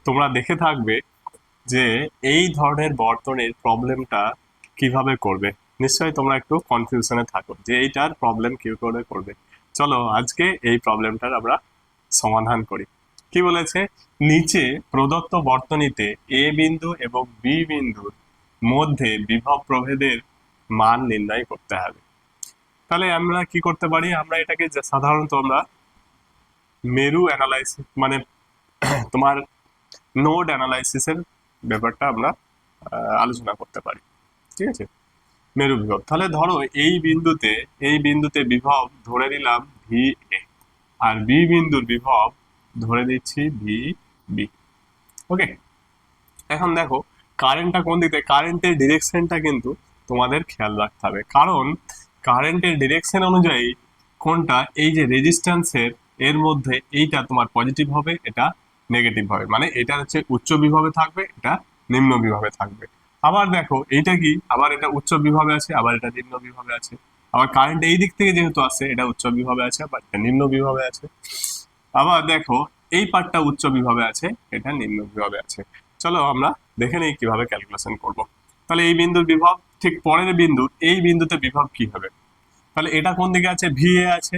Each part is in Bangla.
তোমরা দেখে থাকবে যে এই ধরনের বর্তনীর প্রবলেমটা কিভাবে করবে। নিশ্চয়ই তোমরা একটু কনফিউশনে থাকো যে এইটার প্রবলেম কি করে করবে। চলো আজকে এই প্রবলেমটার আমরা সমাধান করি। কি বলেছে, নিচে প্রদত্ত বর্তনীতে এ বিন্দু এবং বি বিন্দুর মধ্যে বিভব প্রভেদের মান নির্ণয় করতে হবে। তাহলে আমরা কি করতে পারি, আমরা এটাকে সাধারণত আমরা মেরু অ্যানালাইসিস মানে তোমার নোড অ্যানালাইসিসের ব্যাপারটা আমরা আলোচনা করতে পারি। ঠিক আছে, মেরু বিভব। তাহলে ধরো এই বিন্দুতে বিভব ধরে নিলাম ভি এ, আর বি বিন্দুর বিভব ধরে দিচ্ছি ভি বি। ওকে, এখন দেখো কারেন্টটা কোন দিকে, কারেন্টের ডিরেকশনটা কিন্তু তোমাদের খেয়াল রাখতে হবে, কারণ কারেন্টের ডিরেকশন অনুযায়ী কোনটা, এই যে রেজিস্ট্যান্সের এর মধ্যে এইটা তোমার পজিটিভ হবে, এটা নেগেটিভ হবে, মানে এটা হচ্ছে উচ্চ বিভবে থাকবে, এটা নিম্ন বিভবে থাকবে। আবার দেখো এইটা কি, আবার এটা উচ্চ বিভবে আছে, আবার এটা নিম্ন বিভবে আছে। আবার কারেন্ট এই দিক থেকে যেহেতু আসছে, এটা উচ্চ বিভবে আছে, আবার এটা নিম্ন বিভবে আছে। আবার দেখো এই পার্টটা উচ্চ বিভবে আছে, এটা নিম্ন বিভবে আছে। চলো আমরা দেখে নিই কিভাবে ক্যালকুলেশন করব। তাহলে এই বিন্দুর বিভব, ঠিক পরের বিন্দু, এই বিন্দুতে বিভব কি হবে। তাহলে এটা কোন দিকে আছে, ভি এ আছে,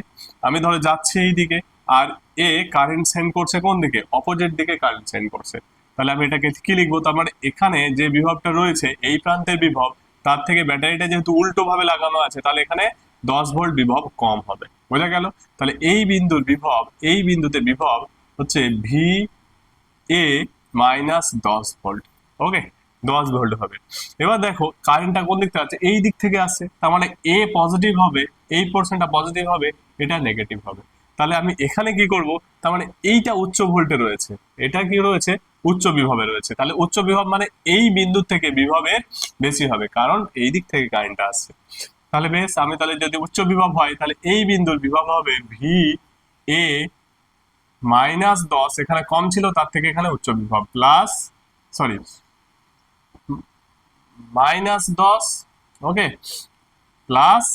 আমি ধরো যাচ্ছি এই দিকে, আর এ কারেন্ট সেন্ড করছে কোন দিকে, অপোজিট দিকে কারেন্ট সেন্ড করছে। তাহলে আমি এটাকে কি লিখবো, তার মানে এখানে যে বিভবটা রয়েছে এই প্রান্তের বিভব, তার থেকে ব্যাটারিটা যেহেতু উল্টো ভাবে লাগানো আছে, তাহলে এখানে 10 ভোল্ট বিভব কম হবে। বোঝা গেল? তাহলে এই বিন্দুর বিভব, এই বিন্দুতে বিভব হচ্ছে ভি এ মাইনাস 10 ভোল্ট। ওকে, 10 ভোল্ট হবে। এবার দেখো কারেন্টটা কোন দিক থেকে আছে, এই দিক থেকে আসছে, তার মানে এ পজিটিভ হবে, এই পোর্শনটা পজিটিভ হবে, এটা নেগেটিভ হবে। তাহলে আমি এখানে কি করব, তার মানে এইটা উচ্চ ভোল্টে রয়েছে, এটা কি রয়েছে, উচ্চ বিভবে রয়েছে। তাহলে উচ্চ বিভব মানে এই বিন্দু থেকে বিভবের বেশি হবে, কারণ এই দিক থেকে কারেন্টটা আসছে। তাহলে বেশ, আমি তাহলে যদি উচ্চ বিভব হয়, তাহলে এই বিন্দুর বিভব হবে ভি এ -10, এখানে কম ছিল তার থেকে এখানে উচ্চ বিভব, প্লাস সরি -10, ওকে, প্লাস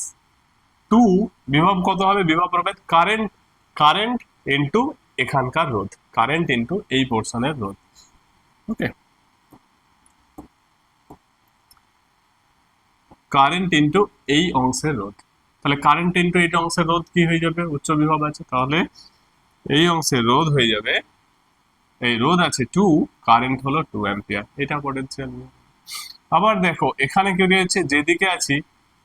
2, বিভব কত হবে, বিভব প্রভেদ কারেন্ট, কারেন্ট ইনটু এখানকার রোধ, কারেন্ট ইনটু এই পোর্শনের রোধ। ওকে, কারেন্ট ইনটু এই অংশের রোধ। তাহলে কারেন্ট ইনটু এই অংশের রোধ কি হয়ে যাবে, উচ্চ বিভব আছে, তাহলে এই অংশের রোধ হয়ে যাবে, এই রোধ আছে 2, কারেন্ট হলো 2 অ্যাম্পিয়ার, এটা পোটেনশিয়াল। আবার দেখো এখানে কি রয়েছে, যেদিকে আছি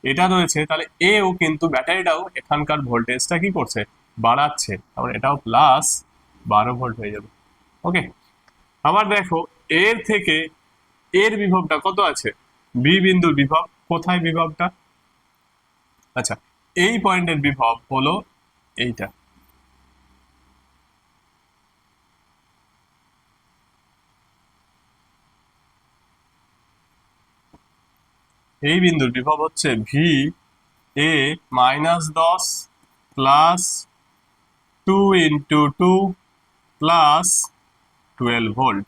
এটা রয়েছে, তাহলে এও কিন্তু ব্যাটারিটাও এখানকার ভোল্টেজটা কি করছে, বাড়াচ্ছে, আবার এটাও প্লাস 12 ভোল্ট হয়ে যাবে। ওকে, আবার দেখো এর থেকে এর বিভবটা কত আছে, বি বিন্দুর বিভব, কোথায় বিভবটা, আচ্ছা এই পয়েন্টের বিভব হলো এইটা, এই বিন্দুর বিভব হচ্ছে V A -10 plus 2 × 2 plus 12 volt.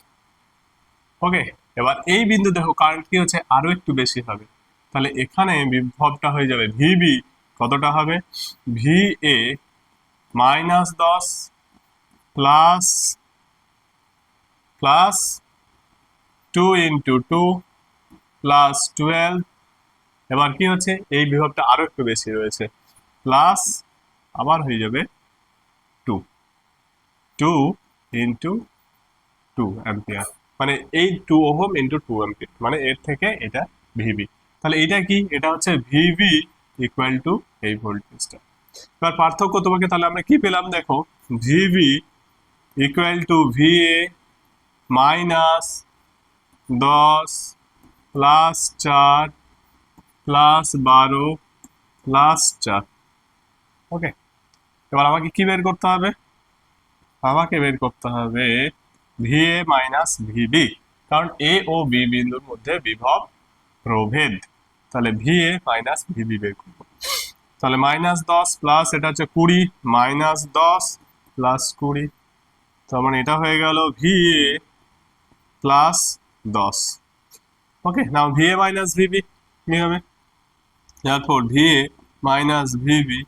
Okay, এবার এই বিন্দু দেখো কারেন্ট কি হচ্ছে, আরো একটু বেশি হবে, তাহলে এখানে বিভবটা হয়ে যাবে ভিবি, কতটা হবে, V A -10 plus plus 2 × 2 plus 12, এবার কি হচ্ছে, এই বিভবটা আরো একটু বেশি রয়েছে, প্লাস আবার হয়ে যাবে 2, 2 × 2 অ্যাম্পিয়ার, মানে এই 2 ওহম ইন্টু 2 অ্যাম্পিয়ার, মানে এর থেকে এটা ভিবি। তাহলে এটা কি, এটা হচ্ছে ভিবি ইকুয়াল টু এই ভোল্টেজটা। এবার পার্থক্য তোমাকে, তাহলে আমরা কি পেলাম দেখো, VB equal to VA -10 plus 4 plus 12 plus 4। Okay, এবার আমাকে কি বের করতে হবে, আমাকে বের করতে হবে ভিএ মাইনাস ভিবি, কারণ এ ও বি বিন্দুর মধ্যে বিভব প্রভেদ। তাহলে ভিএ মাইনাস ভিবি বের করবো। তাহলে -10 প্লাস এটা হচ্ছে 20, -10 প্লাস 20, তার মানে এটা হয়ে গেল ভিএ প্লাস 10। ওকে, নাও ভিএ মাইনাস ভিবি কি হবে, তারপর ভিএ মাইনাস ভিবি,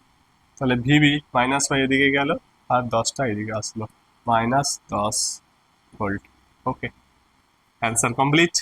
তাহলে ভিবি -5 এদিকে গেল, আর 10টা এদিকে আসলো, -10 ভোল্ট। ওকে, অ্যান্সার কমপ্লিট।